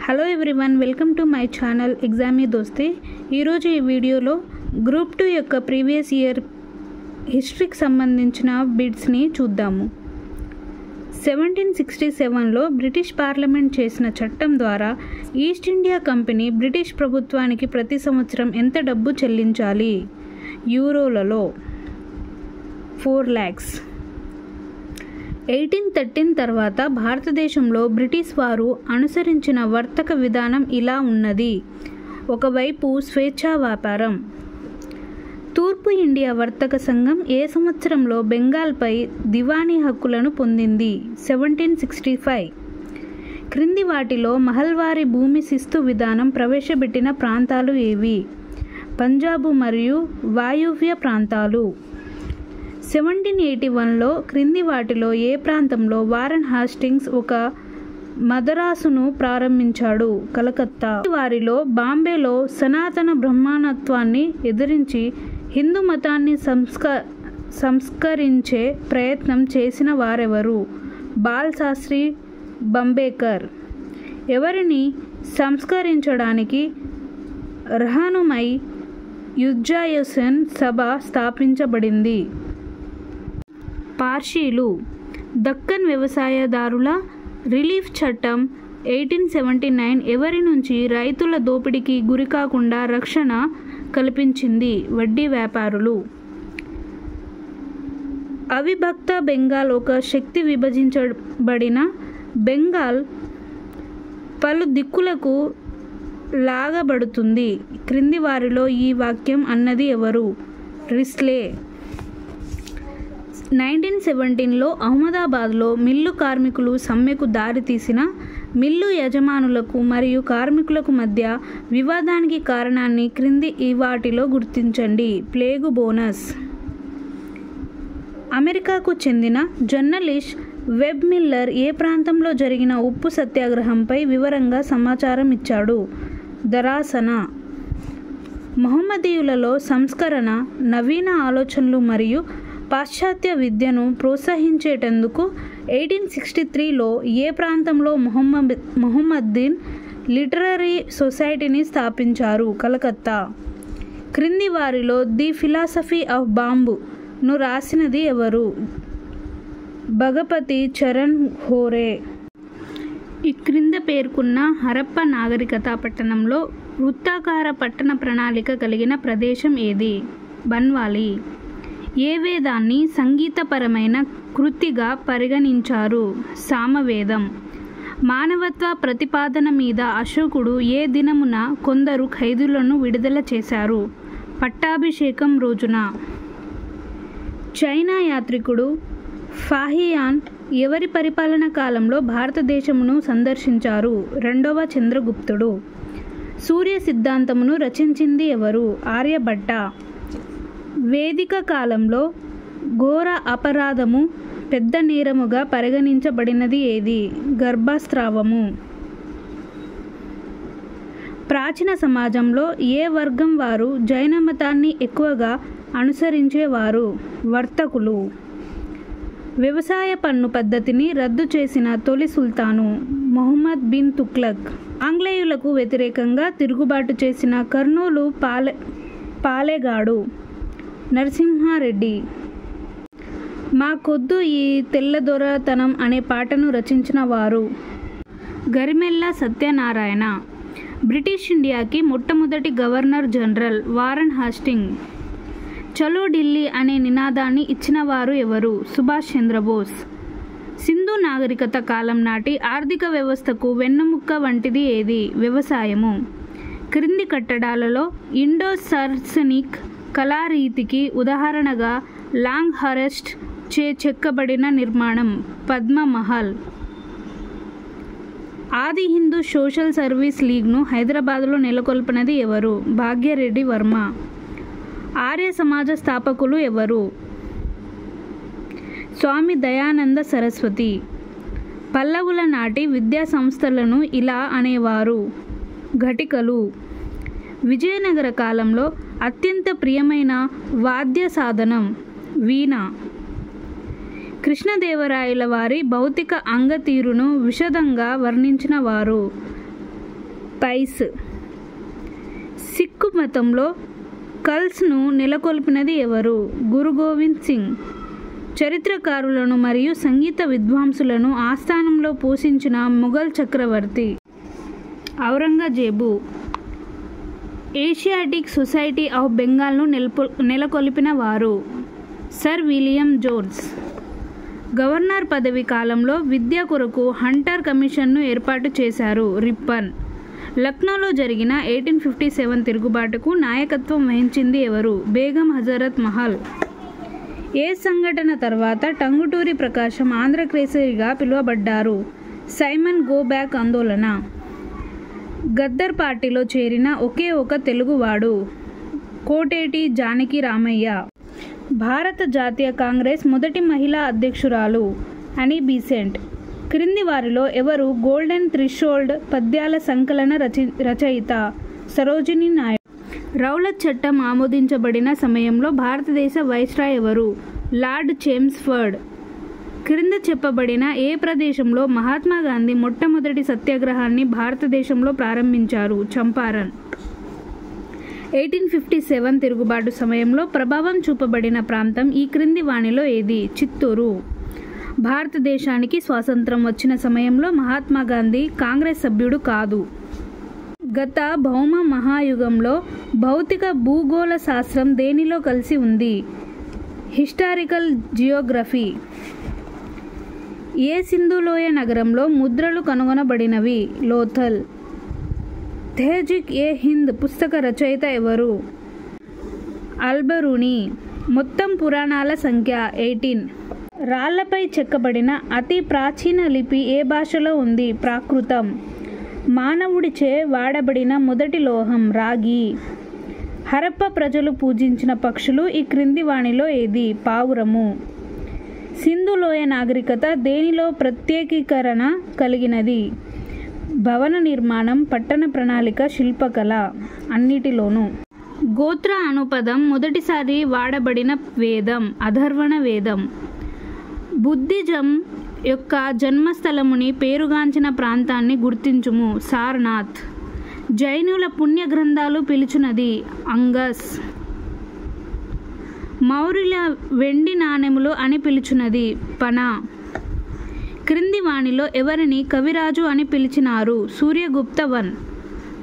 Hello everyone, welcome to my channel ఎగ్జామీ దోస్తే. ఈరోజు ఈ వీడియోలో గ్రూప్ 2 యొక్క ప్రీవియస్ ఇయర్ హిస్టరీకి సంబంధించిన బిట్స్ని చూద్దాము. 1767లో బ్రిటిష్ పార్లమెంట్ చేసిన చట్టం ద్వారా ఈస్ట్ ఇండియా కంపెనీ బ్రిటిష్ ప్రభుత్వానికి ప్రతి సంవత్సరం ఎంత డబ్బు చెల్లించాలి? యూరోలలో 4 lakhs. 1813 తర్వాత భారతదేశంలో బ్రిటిష్ వారు అనుసరించిన వర్తక విధానం ఇలా ఉన్నది. ఒకవైపు స్వేచ్ఛా వ్యాపారం. తూర్పు ఇండియా వర్తక సంఘం ఏ సంవత్సరంలో బెంగాల్పై దివానీ హక్కులను పొందింది? 1765. క్రింది వాటిలో మహల్వారీ భూమి శిస్తు విధానం ప్రవేశపెట్టిన ప్రాంతాలు ఏవి? పంజాబు మరియు వాయువ్య ప్రాంతాలు. 1781లో క్రింది వాటిలో ఏ ప్రాంతంలో వారన్ హాస్టింగ్స్ ఒక మదరాసును ప్రారంభించాడు? కలకత్తా. వారిలో బాంబేలో సనాతన బ్రహ్మణత్వాన్ని ఎదిరించి హిందూ మతాన్ని సంస్కరించే ప్రయత్నం చేసిన వారెవరు? బాల్ శాస్త్రి బంబేకర్. ఎవరిని సంస్కరించడానికి రహనుమై యుజ్జాయుసేన్ సభ స్థాపించబడింది? పార్షీలు. దక్కన్ వ్యవసాయదారుల రిలీఫ్ చట్టం 1879 ఎవరి నుంచి రైతుల దోపిడీకి గురికాకుండా రక్షణ కల్పించింది? వడ్డీ వ్యాపారులు. అవిభక్త బెంగాల్ ఒక శక్తి విభజించబడిన బెంగాల్ పలు దిక్కులకు లాగబడుతుంది. క్రింది వారిలో ఈ వాక్యం అన్నది ఎవరు? రిస్లే. 1917లో అహ్మదాబాద్లో మిల్లు కార్మికులు సమ్మెకు దారితీసిన మిల్లు యజమానులకు మరియు కార్మికులకు మధ్య వివాదానికి కారణాన్ని క్రింది ఈ వాటిలో గుర్తించండి. Plague bonus. అమెరికాకు చెందిన జర్నలిస్ట్ వెబ్ మిల్లర్ ఏ ప్రాంతంలో జరిగిన ఉప్పు సత్యాగ్రహంపై వివరంగా సమాచారం ఇచ్చాడు? దరాసన. మహమ్మదీయులలో సంస్కరణ, నవీన ఆలోచనలు మరియు పాశ్చాత్య విద్యను ప్రోత్సహించేటందుకు 1863లో ఏ ప్రాంతంలో మొహమ్మద్దీన్ లిటరరీ సొసైటీని స్థాపించారు? కలకత్తా. క్రింది వారిలో ది ఫిలాసఫీ ఆఫ్ బాంబును రాసినది ఎవరు? భగపతి చరణ్ హోరే. ఈ క్రింద పేర్కొన్న హరప్ప నాగరికత పట్టణంలో వృత్తాకార పట్టణ ప్రణాళిక కలిగిన ప్రదేశం ఏది? బన్వాలి. ఏ వేదాన్ని సంగీతపరమైన కృతిగా పరిగణించారు? సామవేదం. మానవత్వ ప్రతిపాదన మీద అశోకుడు ఏ దినమున కొందరు ఖైదీలను విడుదల చేశారు? పట్టాభిషేకం రోజున. చైనా యాత్రికుడు ఫాహియాన్ ఎవరి పరిపాలన కాలంలో భారతదేశమును సందర్శించారు? 2వ చంద్రగుప్తుడు. సూర్య సిద్ధాంతమును రచించింది ఎవరు? ఆర్యభట్ట. వేదిక కాలంలో ఘోర అపరాధము పెద్ద నేరముగా పరిగణించబడినది ఏది? గర్భస్రావము. ప్రాచీన సమాజంలో ఏ వర్గం వారు జైన మతాన్ని ఎక్కువగా అనుసరించేవారు? వర్తకులు. వ్యవసాయ పన్ను పద్ధతిని రద్దు చేసిన తొలి సుల్తాను? Mohammed bin Tughlaq. ఆంగ్లేయులకు వ్యతిరేకంగా తిరుగుబాటు చేసిన కర్నూలు పాలెగాడు? నరసింహారెడ్డి. మాకొద్దు ఈ తెల్లదొరతనం అనే పాటను రచించిన వారు? గరిమెళ్ళ సత్యనారాయణ. బ్రిటిష్ ఇండియాకి మొట్టమొదటి గవర్నర్ జనరల్ వారన్ హాస్టింగ్. చలో ఢిల్లీ అనే నినాదాన్ని ఇచ్చిన వారు ఎవరు? సుభాష్ చంద్రబోస్. సింధు నాగరికత కాలం నాటి ఆర్థిక వ్యవస్థకు వెన్నెముక్క వంటిది ఏది? వ్యవసాయము. క్రింది కట్టడాలలో ఇండో సర్సనిక్ కళారీతికి ఉదాహరణగా లాంగ్ హారెస్ట్ చే చెక్కబడిన నిర్మాణం? పద్మమహల్. ఆది హిందూ సోషల్ సర్వీస్ లీగ్ను హైదరాబాద్లో నెలకొల్పినది ఎవరు? భాగ్యరెడ్డి వర్మ. ఆర్య సమాజ స్థాపకులు ఎవరు? స్వామి దయానంద సరస్వతి. పల్లవుల నాటి విద్యా సంస్థలను ఇలా అనేవారు? ఘటికలు. విజయనగర కాలంలో అత్యంత ప్రియమైన వాద్య సాధనం? వీణ. కృష్ణదేవరాయల వారి భౌతిక అంగతీరును విశదంగా వర్ణించిన వారు? స్పైస్. సిక్కు మతంలో కల్స్ను నెలకొల్పినది ఎవరు? గురు గోవింద్ సింగ్. చరిత్రకారులను మరియు సంగీత విద్వాంసులను ఆస్థానంలో పోషించిన ముఘల్ చక్రవర్తి? ఔరంగజేబు. ఏషియాటిక్ సొసైటీ ఆఫ్ బెంగాల్ను నెలకొల్పిన వారు? Sir William Jones. గవర్నర్ పదవి కాలంలో విద్య కొరకు హంటర్ కమిషన్ను ఏర్పాటు చేశారు? రిప్పన్. లక్నోలో జరిగిన 1857 తిరుగుబాటుకు నాయకత్వం వహించింది ఎవరు? బేగం హజరత్ మహల్. ఏ సంఘటన తర్వాత Tanguturi Prakasam ఆంధ్రకేసరిగా పిలువబడ్డారు? Simon go back ఆందోళన. గద్దర్ పార్టీలో చేరిన ఒకే ఒక తెలుగువాడు? కోటేటి జానకి రామయ్య. భారత జాతీయ కాంగ్రెస్ మొదటి మహిళా అధ్యక్షురాలు? అని బీసెంట్. క్రింది వారిలో ఎవరు గోల్డెన్ థ్రెషోల్డ్ పద్యాల సంకలన రచయిత? సరోజినీ నాయుడు. రౌలట్ చట్టం ఆమోదించబడిన సమయంలో భారతదేశ వైస్రాయ్ ఎవరు? Lord Chelmsford. క్రింద చెప్పబడిన ఏ ప్రదేశంలో మహాత్మా గాంధీ మొట్టమొదటి సత్యాగ్రహాన్ని భారతదేశంలో ప్రారంభించారు? చంపారన్. 1857 తిరుగుబాటు సమయంలో ప్రభావం చూపబడిన ప్రాంతం ఈ క్రింది వాణిలో ఏది? చిత్తూరు. భారతదేశానికి స్వాతంత్రం వచ్చిన సమయంలో మహాత్మా గాంధీ కాంగ్రెస్ సభ్యుడు కాదు. గత భౌమ మహాయుగంలో భౌతిక భూగోళ శాస్త్రం దేనిలో కలిసి ఉంది? Historical Geography. ఏ సింధులోయ నగరంలో ముద్రలు కనుగొనబడినవి? లోథల్. తెహ్జిక్ ఏ హింద్ పుస్తక రచయిత ఎవరు? అల్బరూని. మొత్తం పురాణాల సంఖ్య 18. రాళ్లపై చెక్కబడిన అతి ప్రాచీన లిపి ఏ భాషలో ఉంది? ప్రాకృతం. మానవుడిచే వాడబడిన మొదటి లోహం? రాగి. హరప్ప ప్రజలు పూజించిన పక్షులు ఈ క్రింది వాణిలో ఏది? పావురము. సింధులోయ నాగరికత దేనిలో ప్రత్యేకీకరణ కలిగినది? భవన నిర్మాణం, పట్టణ ప్రణాళిక, శిల్పకళ. అన్నిటిలోనూ. గోత్ర అనుపదం మొదటిసారి వాడబడిన వేదం? అథర్వణ వేదం. బుద్ధిజం యొక్క జన్మస్థలముని పేరుగాంచిన ప్రాంతాన్ని గుర్తించుము? సారనాథ్. జైనుల పుణ్య గ్రంథాలు పిలుచున్నది? అంగస్. మౌర్యుల వెండి నాణెములు అని పిలుచున్నది? పనా. క్రింది వాణిలో ఎవరిని కవిరాజు అని పిలిచినారు? సూర్యగుప్త 1.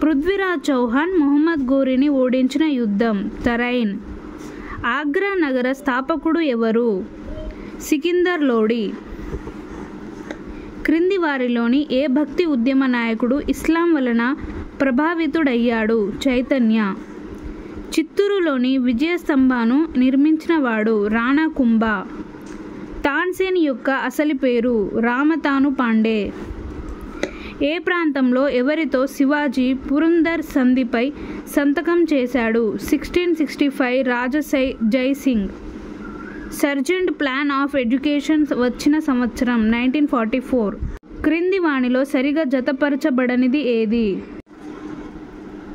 పృథ్వీరాజ్ చౌహాన్ మొహమ్మద్ ఘోరీని ఓడించిన యుద్ధం? తరైన్. ఆగ్రా నగర స్థాపకుడు ఎవరు? సికిందర్ లోడి. క్రింది వారిలోని ఏ భక్తి ఉద్యమ నాయకుడు ఇస్లాం వలన ప్రభావితుడయ్యాడు? చైతన్య. చిత్తూరులోని విజయస్తంభాను నిర్మించిన వాడు? రాణా కుంభా. తాన్సేన్ యొక్క అసలు పేరు? రామతాను పాండే. ఏ ప్రాంతంలో ఎవరితో శివాజీ పురందర్ సంధిపై సంతకం చేశాడు? 1665 Raja Jai Singh. Sargent plan of education వచ్చిన సంవత్సరం? 1944. క్రింది వాణిలో సరిగా జతపరచబడనిది ఏది?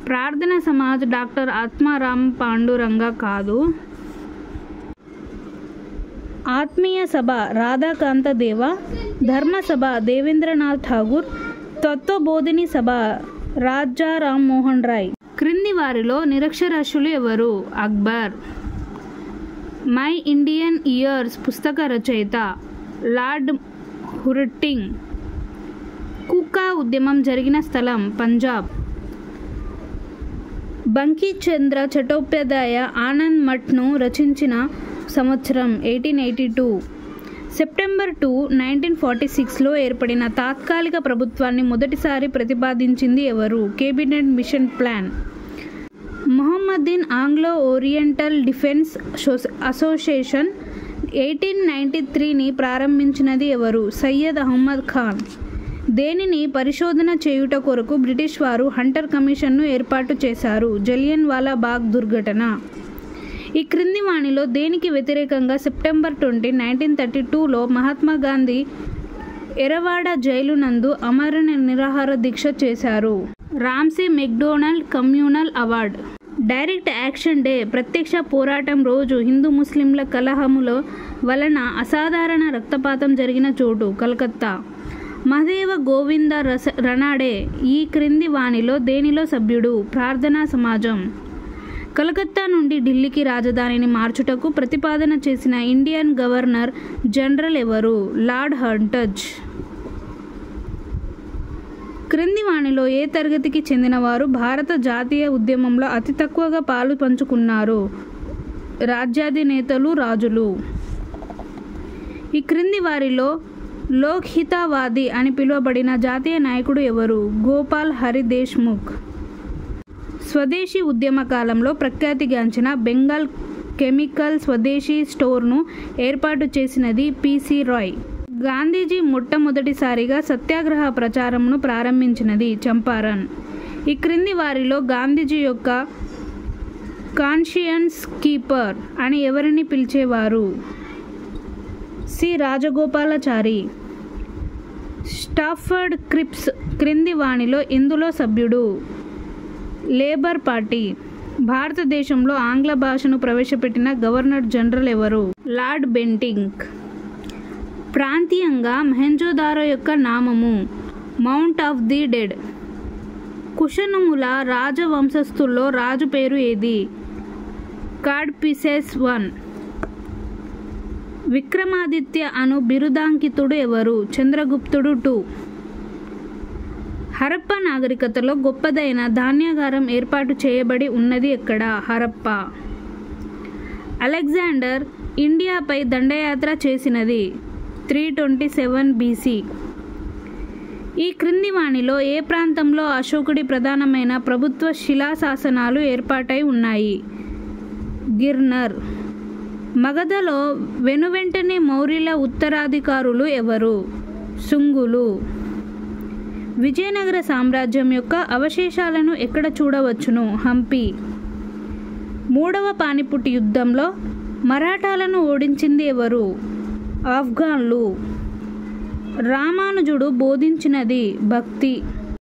ప్రార్థన సమాజ్ డాక్టర్ ఆత్మారాం పాండురంగ కాదు. ఆత్మీయ సభ రాధాకాంత దేవ. ధర్మసభ దేవేంద్రనాథ్ ఠాగూర్. తత్వబోధిని సభ రాజా రామ్మోహన్ రాయ్. క్రింది వారిలో నిరక్షరాస్యులు ఎవరు? అక్బర్. మై ఇండియన్ ఇయర్స్ పుస్తక రచయిత? లార్డ్ హుర్టింగ్. కుకా ఉద్యమం జరిగిన స్థలం? పంజాబ్. బంకించంద్ర చట్టోపాధ్యాయ ఆనంద్ మఠ్ను రచించిన సంవత్సరం? 1882. సెప్టెంబర్ 2, 1946లో ఏర్పడిన తాత్కాలిక ప్రభుత్వాన్ని మొదటిసారి ప్రతిపాదించింది ఎవరు? Cabinet mission plan. Mohammedan Anglo Oriental Defence Association 1893ని ప్రారంభించినది ఎవరు? సయ్యద్ అహ్మద్ ఖాన్. దేనిని పరిశోధన చేయుట కొరకు బ్రిటిష్ వారు హంటర్ కమిషన్ను ఏర్పాటు చేశారు? జలియన్ వాలా బాగ్ దుర్ఘటన. ఈ క్రింది వాణిలో దేనికి వ్యతిరేకంగా సెప్టెంబర్ 20, 1932లో మహాత్మా గాంధీ ఎరవాడ జైలు నందు అమరణ నిరాహార దీక్ష చేశారు? Ramsay MacDonald communal award. Direct action day ప్రత్యక్ష పోరాటం రోజు హిందూ ముస్లింల కలహముల వలన అసాధారణ రక్తపాతం జరిగిన చోటు? కలకత్తా. మహదేవ గోవింద రనాడే ఈ క్రింది వానిలో దేనిలో సభ్యుడు? ప్రార్థనా సమాజం. కలకత్తా నుండి ఢిల్లీకి రాజధానిని మార్చుటకు ప్రతిపాదన చేసిన ఇండియన్ గవర్నర్ జనరల్ ఎవరు? లార్డ్ హంటజ్. క్రింది వానిలో ఏ తరగతికి చెందినవారు భారత జాతీయ ఉద్యమంలో అతి తక్కువగా పాలు పంచుకున్నారు? రాజ్యాధినేతలు, రాజులు. ఈ క్రింది వారిలో లోక్హితవాది అని పిలువబడిన జాతీయ నాయకుడు ఎవరు? గోపాల్ హరి దేశ్ముఖ్. స్వదేశీ ఉద్యమ కాలంలో ప్రఖ్యాతిగాంచిన బెంగాల్ కెమికల్ స్వదేశీ స్టోర్ను ఏర్పాటు చేసినది పిసి రాయ్. గాంధీజీ మొట్టమొదటిసారిగా సత్యాగ్రహ ప్రచారంను ప్రారంభించినది చంపారన్. ఈ క్రింది వారిలో గాంధీజీ యొక్క కాన్షియన్స్ కీపర్ అని ఎవరిని పిలిచేవారు? సి. రాజగోపాలాచారి. స్టాఫర్డ్ క్రిప్స్ క్రింది వానిలో ఇందులో సభ్యుడు? Labour party. భారతదేశంలో ఆంగ్ల భాషను ప్రవేశపెట్టిన గవర్నర్ జనరల్ ఎవరు? Lord Bentinck. ప్రాంతీయంగా మొహెంజోదారో యొక్క నామము? Mount of the dead. కుషనుముల రాజవంశస్థుల్లో రాజు పేరు ఏది? కాడ్పిసెస్ I. విక్రమాదిత్య అను బిరుదాంకితుడు ఎవరు? చంద్రగుప్తుడు II. హరప్ప నాగరికతలో గొప్పదైన ధాన్యాగారం ఏర్పాటు చేయబడి ఉన్నది ఎక్కడ? హరప్ప. అలెగ్జాండర్ ఇండియాపై దండయాత్ర చేసినది 327 BC. ఈ క్రింది వానిలో ఏ ప్రాంతంలో అశోకుడి ప్రధానమైన ప్రభుత్వ శిలాశాసనాలు ఏర్పాటై ఉన్నాయి? గిర్నర్. మగధలో వెనువెంటనే మౌర్యుల ఉత్తరాధికారులు ఎవరు? శుంగులు. విజయనగర సామ్రాజ్యం యొక్క అవశేషాలను ఎక్కడ చూడవచ్చును? హంపి. మూడవ పానిపుట్టి యుద్ధంలో మరాఠాలను ఓడించింది ఎవరు? ఆఫ్ఘన్లు. రామానుజుడు బోధించినది భక్తి.